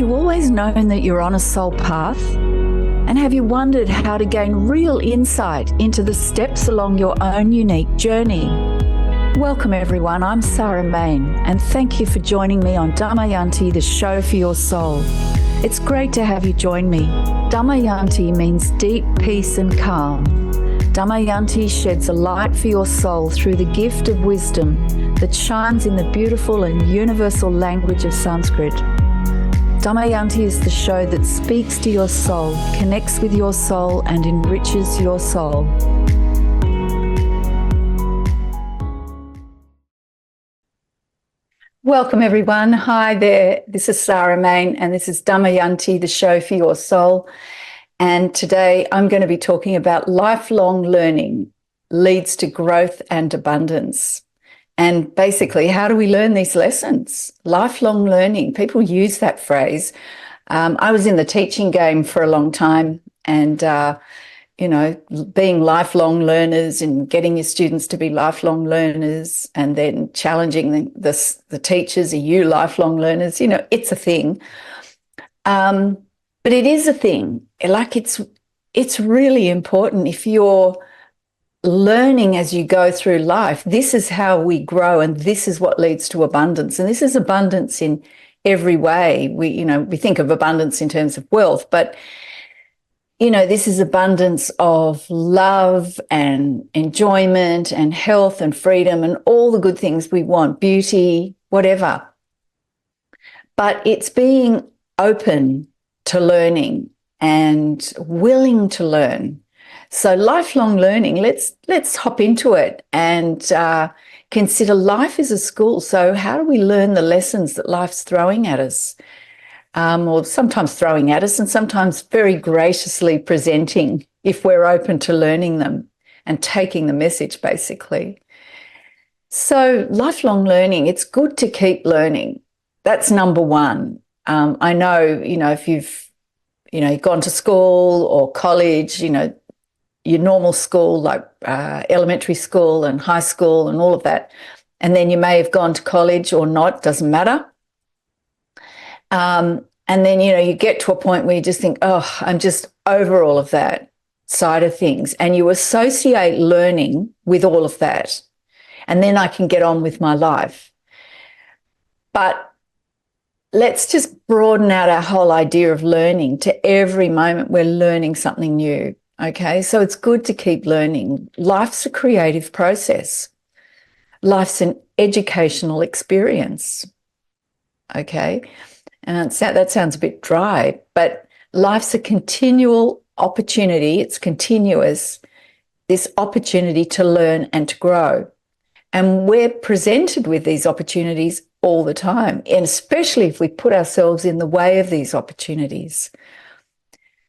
you always known that you're on a soul path? And have you wondered how to gain real insight into the steps along your own unique journey? Welcome everyone, I'm Sarah Main, and thank you for joining me on Damayanti, the show for your soul. It's great to have you join me. Damayanti means deep peace and calm. Damayanti sheds a light for your soul through the gift of wisdom that shines in the beautiful and universal language of Sanskrit. Damayanti is the show that speaks to your soul, connects with your soul, and enriches your soul. Welcome everyone. Hi there. This is Sarah Main and this is Damayanti, the show for your soul. And today I'm going to be talking about lifelong learning leads to growth and abundance. And basically, how do we learn these lessons? Lifelong learning. People use that phrase. I was in the teaching game for a long time and, being lifelong learners and getting your students to be lifelong learners and then challenging the teachers, are you lifelong learners? It's a thing. But it is a thing. Like it's really important if you're learning as you go through life. This is how we grow and this is what leads to abundance. And this is abundance in every way. We think of abundance in terms of wealth, but this is abundance of love and enjoyment and health and freedom and all the good things we want, beauty, whatever. But it's being open to learning and willing to learn. So lifelong learning, let's hop into it and consider life is a school. So how do we learn the lessons that life's throwing at us? Or sometimes throwing at us and sometimes very graciously presenting if we're open to learning them and taking the message, basically. So lifelong learning, it's good to keep learning. That's number one. I know, if you've, gone to school or college, your normal school, like elementary school and high school and all of that. And then you may have gone to college or not, doesn't matter. And then, you get to a point where you just think, oh, I'm just over all of that side of things. And you associate learning with all of that. And then I can get on with my life. But let's just broaden out our whole idea of learning to every moment we're learning something new. Okay, so it's good to keep learning. Life's a creative process. Life's an educational experience. Okay, and that sounds a bit dry, but life's a continual opportunity. It's continuous, this opportunity to learn and to grow. And we're presented with these opportunities all the time, and especially if we put ourselves in the way of these opportunities.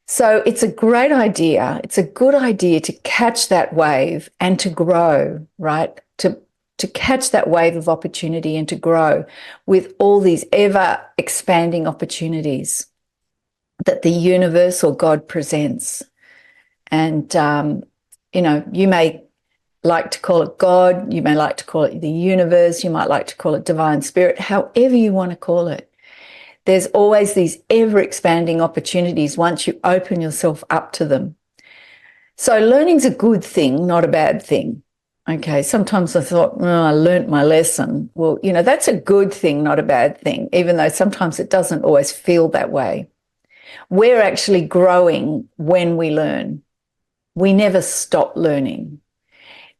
So it's a great idea. It's a good idea to catch that wave and to grow, right? To catch that wave of opportunity and to grow with all these ever expanding opportunities that the universe or God presents. And, you may like to call it God, you may like to call it the universe, you might like to call it divine spirit, however you want to call it. There's always these ever-expanding opportunities once you open yourself up to them. So learning's a good thing, not a bad thing. Okay, sometimes I thought, I learnt my lesson. Well, that's a good thing, not a bad thing, even though sometimes it doesn't always feel that way. We're actually growing when we learn. We never stop learning.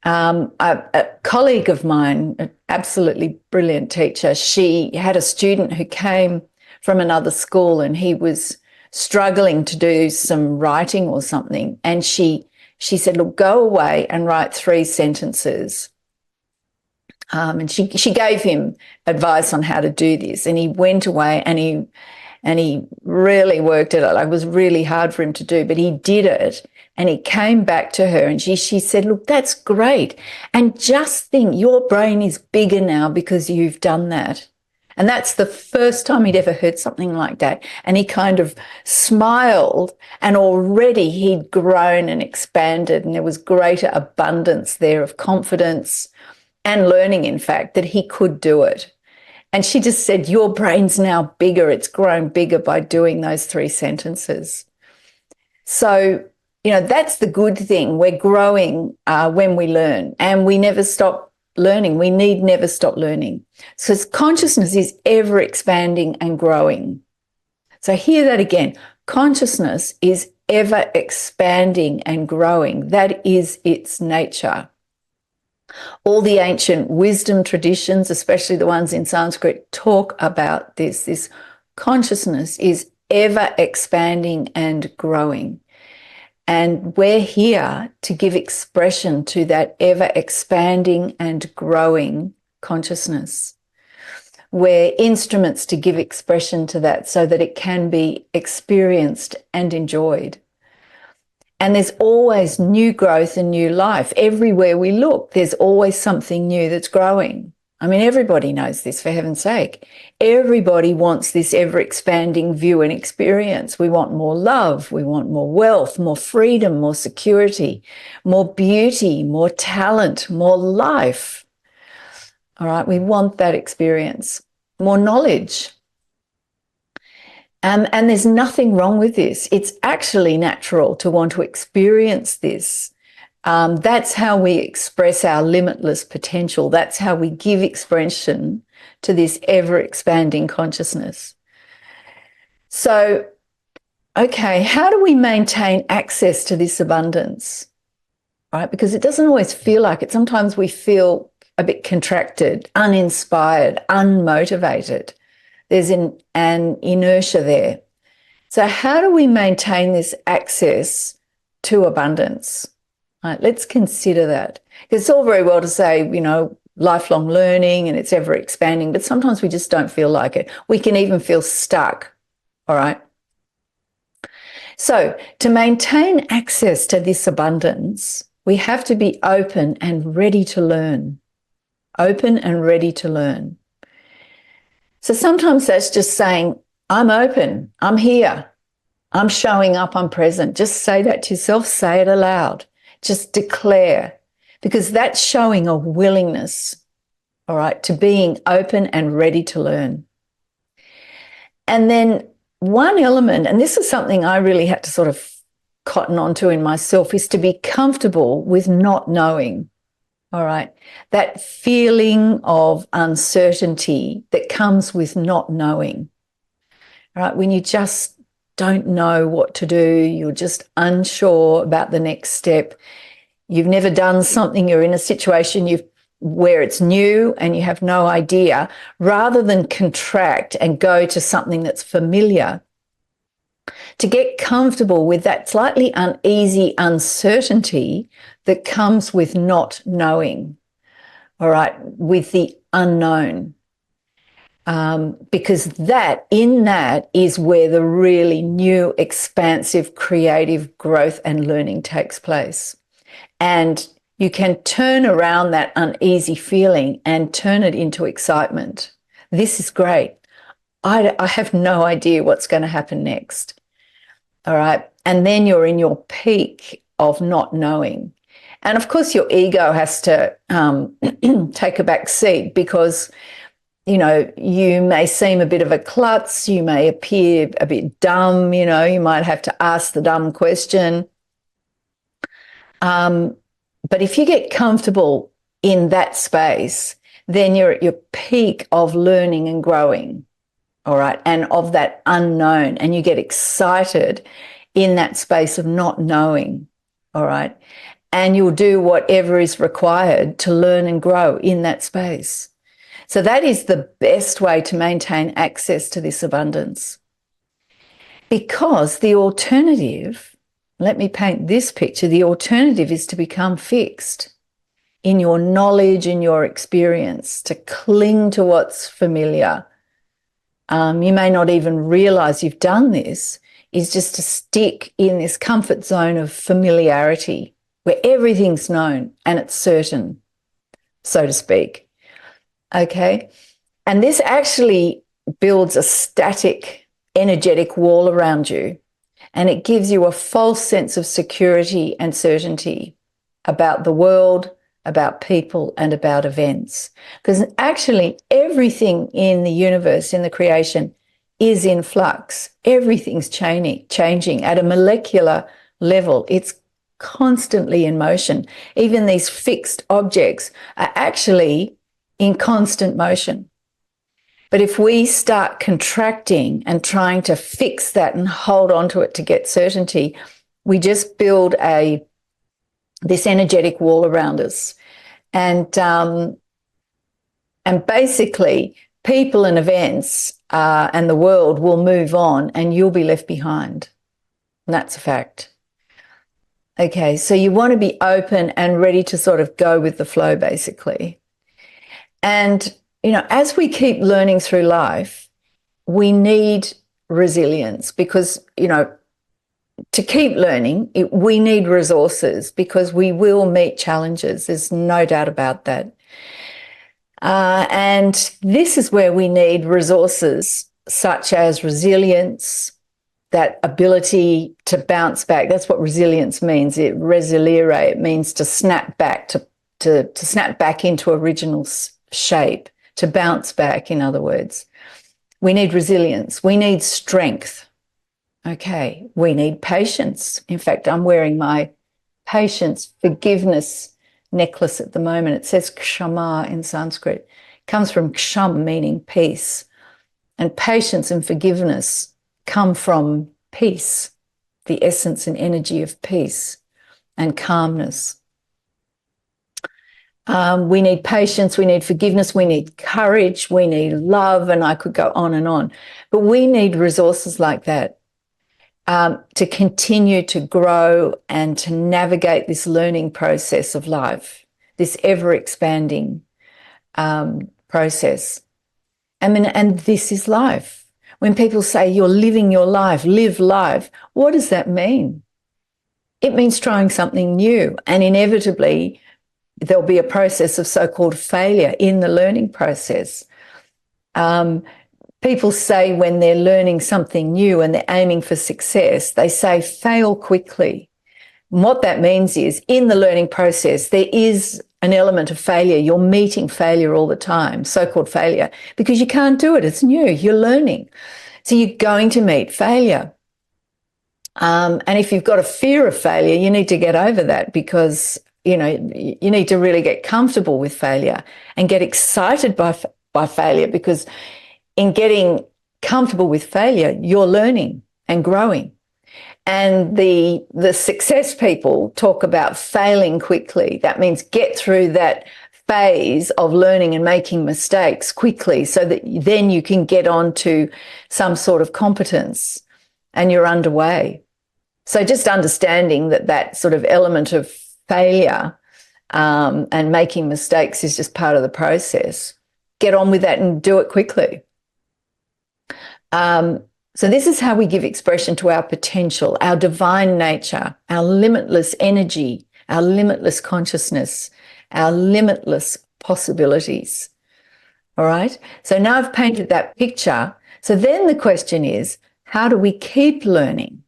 A colleague of mine, an absolutely brilliant teacher, she had a student who came from another school and he was struggling to do some writing or something. And she said, look, go away and write 3 sentences. And she gave him advice on how to do this. And he went away and he really worked at it. Like, it was really hard for him to do, but he did it. And he came back to her and she said, look, that's great. And just think, your brain is bigger now because you've done that. And that's the first time he'd ever heard something like that. And he kind of smiled, and already he'd grown and expanded, and there was greater abundance there of confidence and learning, in fact, that he could do it. And she just said, your brain's now bigger. It's grown bigger by doing those 3 sentences. So, that's the good thing. We're growing when we learn, and we never stop learning. We need never stop learning. So consciousness is ever expanding and growing. So hear that again. Consciousness is ever expanding and growing. That is its nature. All the ancient wisdom traditions, especially the ones in Sanskrit, talk about this. This consciousness is ever expanding and growing. And we're here to give expression to that ever expanding and growing consciousness. We're instruments to give expression to that so that it can be experienced and enjoyed. And there's always new growth and new life. Everywhere we look, there's always something new that's growing. I mean, everybody knows this, for heaven's sake. Everybody wants this ever-expanding view and experience. We want more love. We want more wealth, more freedom, more security, more beauty, more talent, more life. All right, we want that experience, more knowledge. And there's nothing wrong with this. It's actually natural to want to experience this. That's how we express our limitless potential. That's how we give expression to this ever-expanding consciousness. So, okay, how do we maintain access to this abundance? Right? Because it doesn't always feel like it. Sometimes we feel a bit contracted, uninspired, unmotivated. There's an inertia there. So how do we maintain this access to abundance? Right, let's consider that. Because it's all very well to say, lifelong learning and it's ever expanding, but sometimes we just don't feel like it. We can even feel stuck, all right? So to maintain access to this abundance, we have to be open and ready to learn. Open and ready to learn. So sometimes that's just saying, I'm open, I'm here, I'm showing up, I'm present. Just say that to yourself, say it aloud. Just declare, because that's showing a willingness, all right, to being open and ready to learn. And then one element, and this is something I really had to sort of cotton onto in myself, is to be comfortable with not knowing. All right, that feeling of uncertainty that comes with not knowing. All right, when you just don't know what to do, you're just unsure about the next step. You've never done something, you're in a situation where it's new and you have no idea. Rather than contract and go to something that's familiar, to get comfortable with that slightly uneasy uncertainty that comes with not knowing, all right, with the unknown. Because that is where the really new, expansive, creative growth and learning takes place. And you can turn around that uneasy feeling and turn it into excitement. This is great. I have no idea what's going to happen next. All right. And then you're in your peak of not knowing. And of course, your ego has to take a back seat because, you may seem a bit of a klutz. You may appear a bit dumb. You might have to ask the dumb question. But if you get comfortable in that space, then you're at your peak of learning and growing. All right, and of that unknown, and you get excited in that space of not knowing, all right, and you'll do whatever is required to learn and grow in that space. So that is the best way to maintain access to this abundance. Because the alternative, let me paint this picture, the alternative is to become fixed in your knowledge, in your experience, to cling to what's familiar. You may not even realize you've done this, is just to stick in this comfort zone of familiarity where everything's known and it's certain, so to speak. Okay? And this actually builds a static, energetic wall around you, and it gives you a false sense of security and certainty about the world, about people, and about events. Because actually everything in the universe, in the creation, is in flux. Everything's changing at a molecular level. It's constantly in motion. Even these fixed objects are actually in constant motion. But if we start contracting and trying to fix that and hold on to it to get certainty, we just build this energetic wall around us. And basically, people and events and the world will move on and you'll be left behind. And that's a fact. Okay, so you want to be open and ready to sort of go with the flow, basically. And, as we keep learning through life, we need resilience because, to keep learning, we need resources because we will meet challenges. There's no doubt about that. And this is where we need resources such as resilience, that ability to bounce back. That's what resilience means. Resiliere, it means to snap back, to snap back into original shape, to bounce back, in other words. We need resilience. We need strength. Okay, we need patience. In fact, I'm wearing my patience, forgiveness necklace at the moment. It says Kshama in Sanskrit. It comes from Ksham, meaning peace. And patience and forgiveness come from peace, the essence and energy of peace and calmness. We need patience, we need forgiveness, we need courage, we need love, and I could go on and on. But we need resources like that to continue to grow and to navigate this learning process of life, this ever-expanding process. And this is life. When people say you're living your life, live life, what does that mean? It means trying something new, and inevitably there'll be a process of so-called failure in the learning process. People say when they're learning something new and they're aiming for success, they say fail quickly. And what that means is in the learning process, there is an element of failure. You're meeting failure all the time, so-called failure, because you can't do it. It's new. You're learning. So you're going to meet failure. And if you've got a fear of failure, you need to get over that because, you need to really get comfortable with failure and get excited by failure, because in getting comfortable with failure, you're learning and growing. And the success people talk about failing quickly. That means get through that phase of learning and making mistakes quickly so that then you can get on to some sort of competence and you're underway. So just understanding that sort of element of failure and making mistakes is just part of the process. Get on with that and do it quickly. So this is how we give expression to our potential, our divine nature, our limitless energy, our limitless consciousness, our limitless possibilities. All right? So now I've painted that picture. So then the question is, how do we keep learning?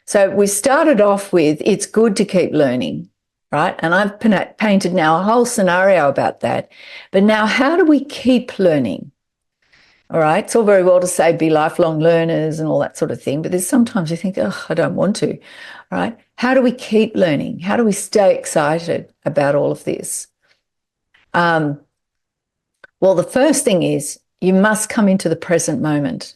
So we started off with, it's good to keep learning, right? And I've painted now a whole scenario about that. But now how do we keep learning? All right, it's all very well to say be lifelong learners and all that sort of thing, but there's sometimes you think, oh, I don't want to. All right, how do we keep learning? How do we stay excited about all of this? Well, the first thing is you must come into the present moment,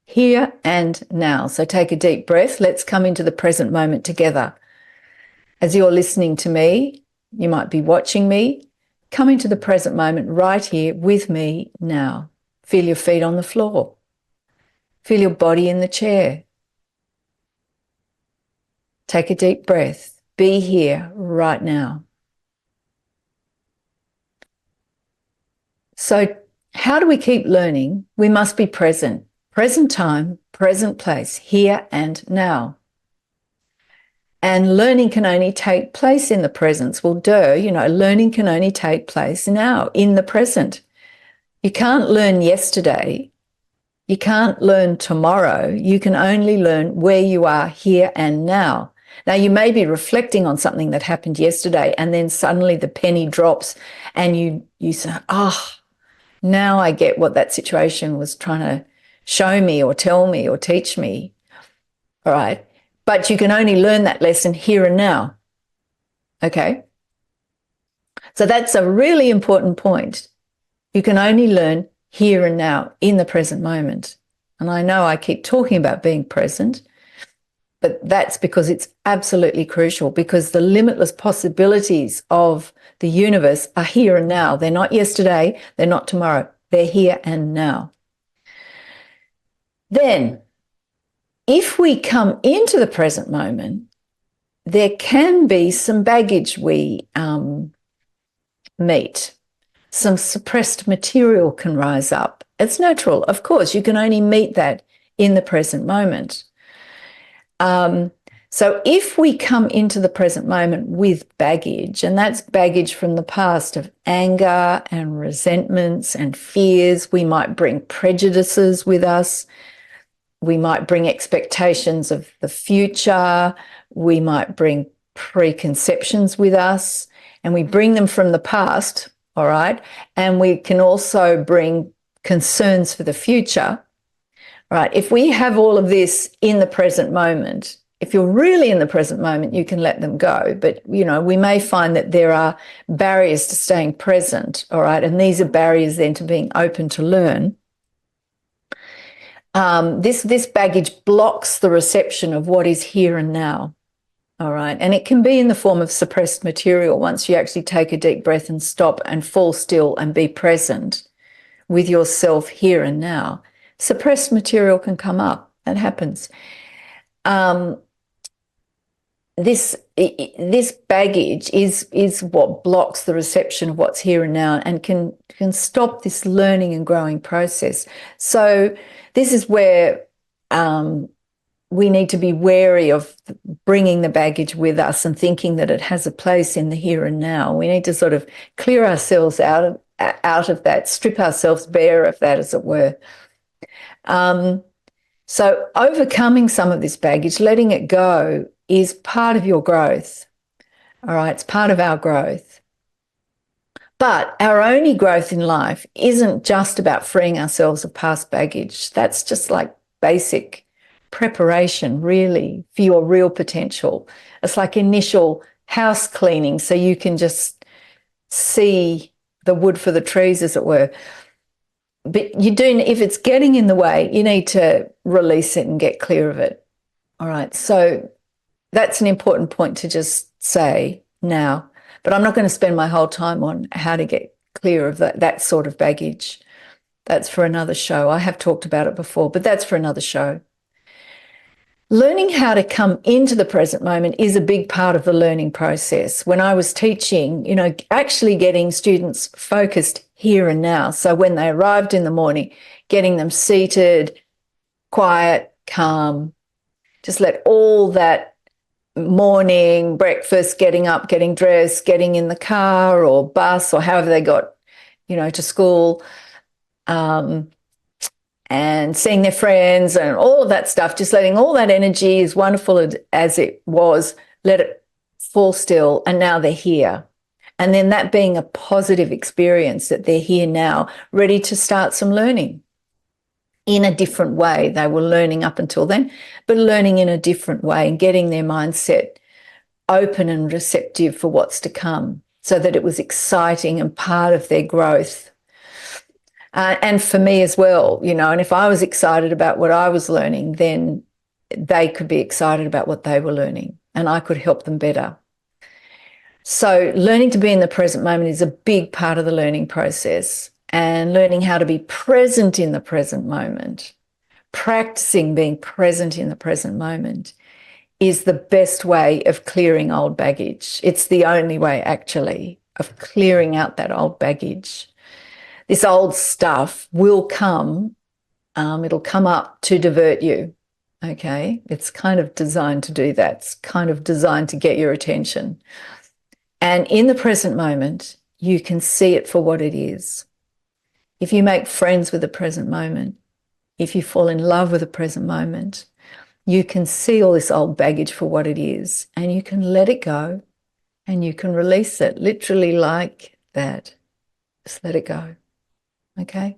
here and now. So take a deep breath. Let's come into the present moment together. As you're listening to me, you might be watching me. Come into the present moment right here with me now. Feel your feet on the floor. Feel your body in the chair. Take a deep breath. Be here right now. So how do we keep learning? We must be present. Present time, present place, here and now. And learning can only take place in the present. Well, learning can only take place now, in the present. You can't learn yesterday. You can't learn tomorrow. You can only learn where you are here and now. Now, you may be reflecting on something that happened yesterday, and then suddenly the penny drops and you say, oh, now I get what that situation was trying to show me or tell me or teach me. All right. But you can only learn that lesson here and now. Okay. So that's a really important point. You can only learn here and now in the present moment. And I know I keep talking about being present, but that's because it's absolutely crucial, because the limitless possibilities of the universe are here and now. They're not yesterday, they're not tomorrow, they're here and now. Then, if we come into the present moment, there can be some baggage we meet. Some suppressed material can rise up. It's natural. Of course, you can only meet that in the present moment. So if we come into the present moment with baggage, and that's baggage from the past of anger and resentments and fears, we might bring prejudices with us. We might bring expectations of the future. We might bring preconceptions with us, and we bring them from the past, all right? And we can also bring concerns for the future, right? If we have all of this in the present moment, if you're really in the present moment, you can let them go. But, you know, we may find that there are barriers to staying present, all right? And these are barriers then to being open to learn. This baggage blocks the reception of what is here and now, all right? And it can be in the form of suppressed material once you actually take a deep breath and stop and fall still and be present with yourself here and now. Suppressed material can come up. That happens. This baggage is what blocks the reception of what's here and now, and can stop this learning and growing process. So this is where we need to be wary of bringing the baggage with us and thinking that it has a place in the here and now. We need to sort of clear ourselves out of that, strip ourselves bare of that, as it were. So overcoming some of this baggage, letting it go, is part of your growth. All right, it's part of our growth. But our only growth in life isn't just about freeing ourselves of past baggage. That's just like basic preparation, really, for your real potential. It's like initial house cleaning, so you can just see the wood for the trees, as it were. But if it's getting in the way, you need to release it and get clear of it. All right, so that's an important point to just say now. But I'm not going to spend my whole time on how to get clear of that sort of baggage. That's for another show. I have talked about it before, but that's for another show. Learning how to come into the present moment is a big part of the learning process. When I was teaching, actually getting students focused here and now. So when they arrived in the morning, getting them seated, quiet, calm, just let all that morning, breakfast, getting up, getting dressed, getting in the car or bus or however they got, to school, and seeing their friends and all of that stuff, just letting all that energy, as wonderful as it was, let it fall still, and now they're here. And then that being a positive experience, that they're here now, ready to start some learning in a different way. They were learning up until then, but learning in a different way and getting their mindset open and receptive for what's to come, so that it was exciting and part of their growth. And for me as well, and if I was excited about what I was learning, then they could be excited about what they were learning, and I could help them better. So learning to be in the present moment is a big part of the learning process, and learning how to be present in the present moment, practicing being present in the present moment, is the best way of clearing old baggage. It's the only way, actually, of clearing out that old baggage. This old stuff will come, it'll come up to divert you, okay? It's kind of designed to do that. It's kind of designed to get your attention. And in the present moment, you can see it for what it is. If you make friends with the present moment, if you fall in love with the present moment, you can see all this old baggage for what it is, and you can let it go, and you can release it, literally like that. Just let it go, okay?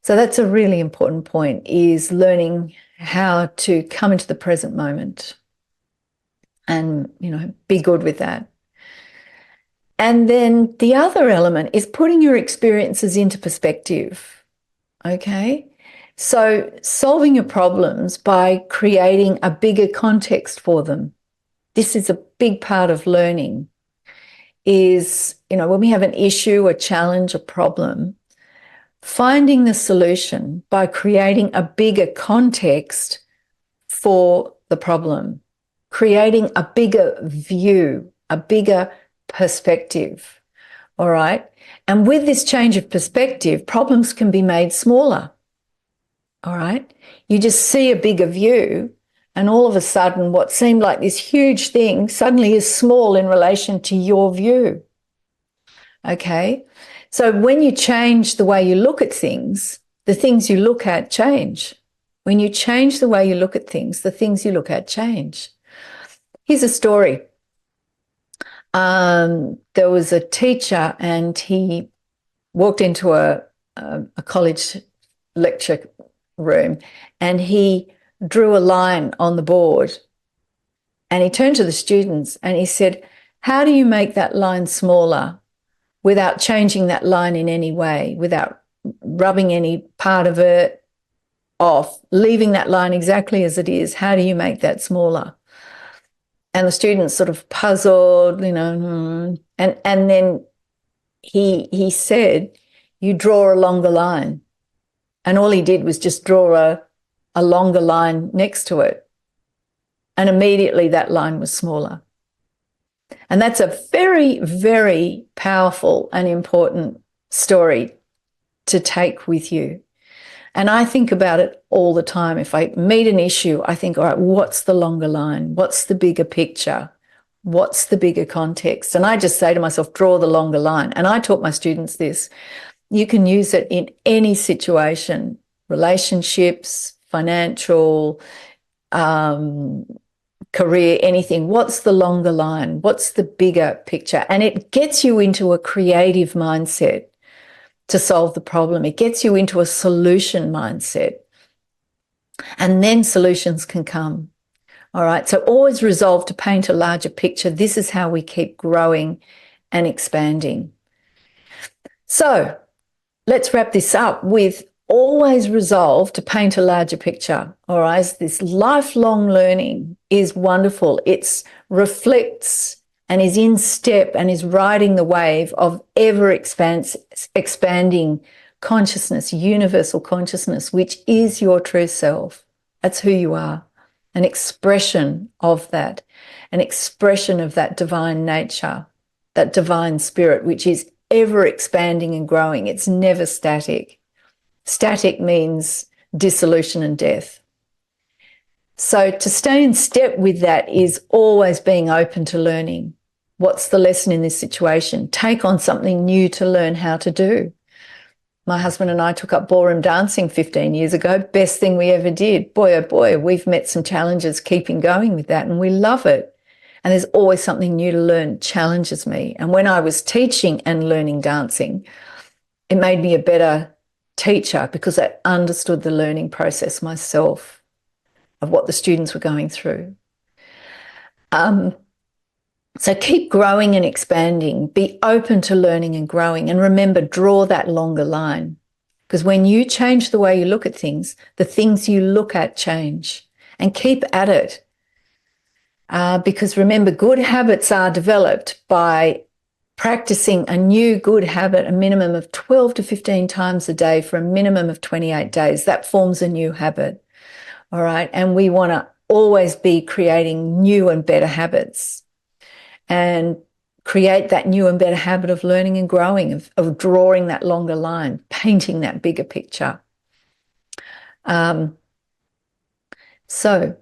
So that's a really important point, is learning how to come into the present moment and, be good with that. And then the other element is putting your experiences into perspective, okay? So solving your problems by creating a bigger context for them. This is a big part of learning, is, when we have an issue, a challenge, a problem, finding the solution by creating a bigger context for the problem, creating a bigger view, a bigger perspective, all right? And with this change of perspective, problems can be made smaller, all right? You just see a bigger view, and all of a sudden what seemed like this huge thing suddenly is small in relation to your view, okay? So when you change the way you look at things, the things you look at change. When you change the way you look at things, the things you look at change. Here's a story. There was a teacher, and he walked into a college lecture room, and he drew a line on the board, and he turned to the students and he said, "How do you make that line smaller without changing that line in any way, without rubbing any part of it off, leaving that line exactly as it is? How do you make that smaller?" And the students sort of puzzled, and then he said, "You draw a longer line." And all he did was just draw a longer line next to it. And immediately that line was smaller. And that's a very, very powerful and important story to take with you. And I think about it all the time. If I meet an issue, I think, all right, what's the longer line? What's the bigger picture? What's the bigger context? And I just say to myself, draw the longer line. And I taught my students this. You can use it in any situation, relationships, financial, career, anything. What's the longer line? What's the bigger picture? And it gets you into a creative mindset to solve the problem. It gets you into a solution mindset. And then solutions can come. All right. So always resolve to paint a larger picture. This is how we keep growing and expanding. So let's wrap this up with always resolve to paint a larger picture. All right. This lifelong learning is wonderful. It reflects and is in step and is riding the wave of ever expanding consciousness, universal consciousness, which is your true self. That's who you are. An expression of that, an expression of that divine nature, that divine spirit, which is ever expanding and growing. It's never static. Static means dissolution and death. So to stay in step with that is always being open to learning. What's the lesson in this situation? Take on something new to learn how to do. My husband and I took up ballroom dancing 15 years ago. Best thing we ever did. Boy, oh boy, we've met some challenges keeping going with that, and we love it. And there's always something new to learn. It challenges me. And when I was teaching and learning dancing, it made me a better teacher because I understood the learning process myself of what the students were going through. So keep growing and expanding. Be open to learning and growing. And remember, draw that longer line. Because when you change the way you look at things, the things you look at change. And keep at it. Because remember, good habits are developed by practicing a new good habit a minimum of 12 to 15 times a day for a minimum of 28 days. That forms a new habit. All right. And we want to always be creating new and better habits. And create that new and better habit of learning and growing, of drawing that longer line, painting that bigger picture. So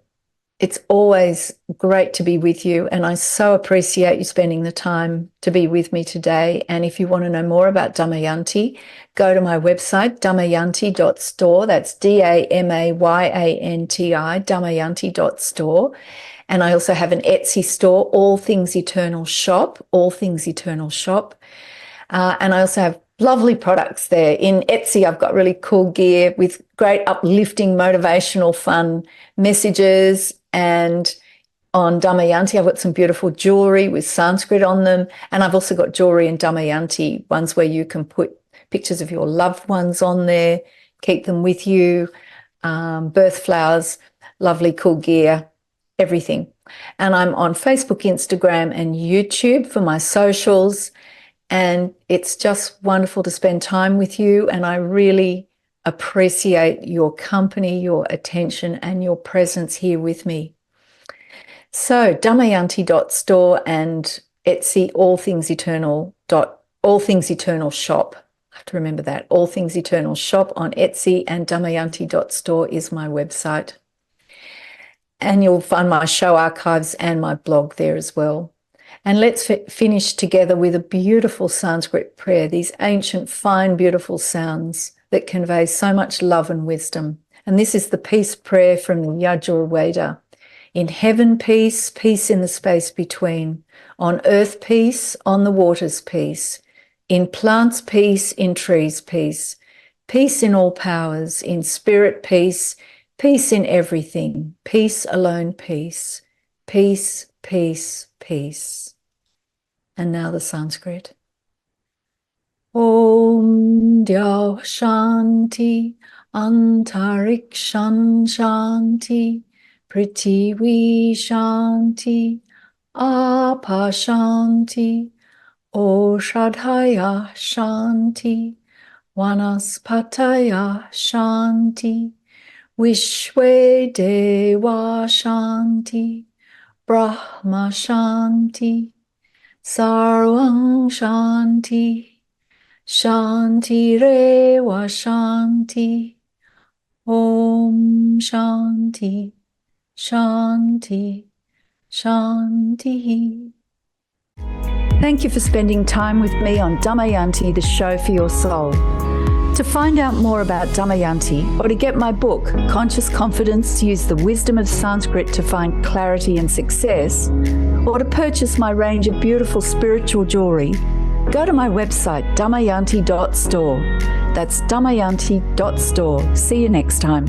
It's always great to be with you, and I so appreciate you spending the time to be with me today. And if you want to know more about Damayanti, go to my website, damayanti.store. That's Damayanti, damayanti.store. And I also have an Etsy store, All Things Eternal Shop, All Things Eternal Shop. And I also have lovely products there. In Etsy, I've got really cool gear with great uplifting, motivational, fun messages. And on Damayanti, I've got some beautiful jewelry with Sanskrit on them. And I've also got jewelry in Damayanti, ones where you can put pictures of your loved ones on there, keep them with you, birth flowers, lovely cool gear, everything. And I'm on Facebook, Instagram, and YouTube for my socials. And it's just wonderful to spend time with you. And I really appreciate your company, your attention, and your presence here with me. So damayanti.store and Etsy, All Things Eternal Shop. I have to remember that. All Things Eternal Shop on Etsy, and damayanti.store is my website. And you'll find my show archives and my blog there as well. And let's finish together with a beautiful Sanskrit prayer, these ancient, fine, beautiful sounds that convey so much love and wisdom. And this is the peace prayer from the Yajurveda. In heaven, peace, peace in the space between. On earth, peace, on the waters, peace. In plants, peace, in trees, peace. Peace in all powers, in spirit, peace. Peace in everything. Peace alone, peace. Peace, peace, peace. And now the Sanskrit. Om Dhyau Shanti Antarikshan Shanti Prithvi Shanti Apa Shanti Oshadhaya Shanti Vanaspataya Shanti Vishwe Deva Shanti Brahma Shanti Sarvang Shanti Shanti Reva Shanti Om Shanti Shanti Shanti. Thank you for spending time with me on Damayanti, the show for your soul. To find out more about Damayanti or to get my book, Conscious Confidence, Use the Wisdom of Sanskrit to Find Clarity and Success, or to purchase my range of beautiful spiritual jewelry, go to my website, damayanti.store. That's damayanti.store. See you next time.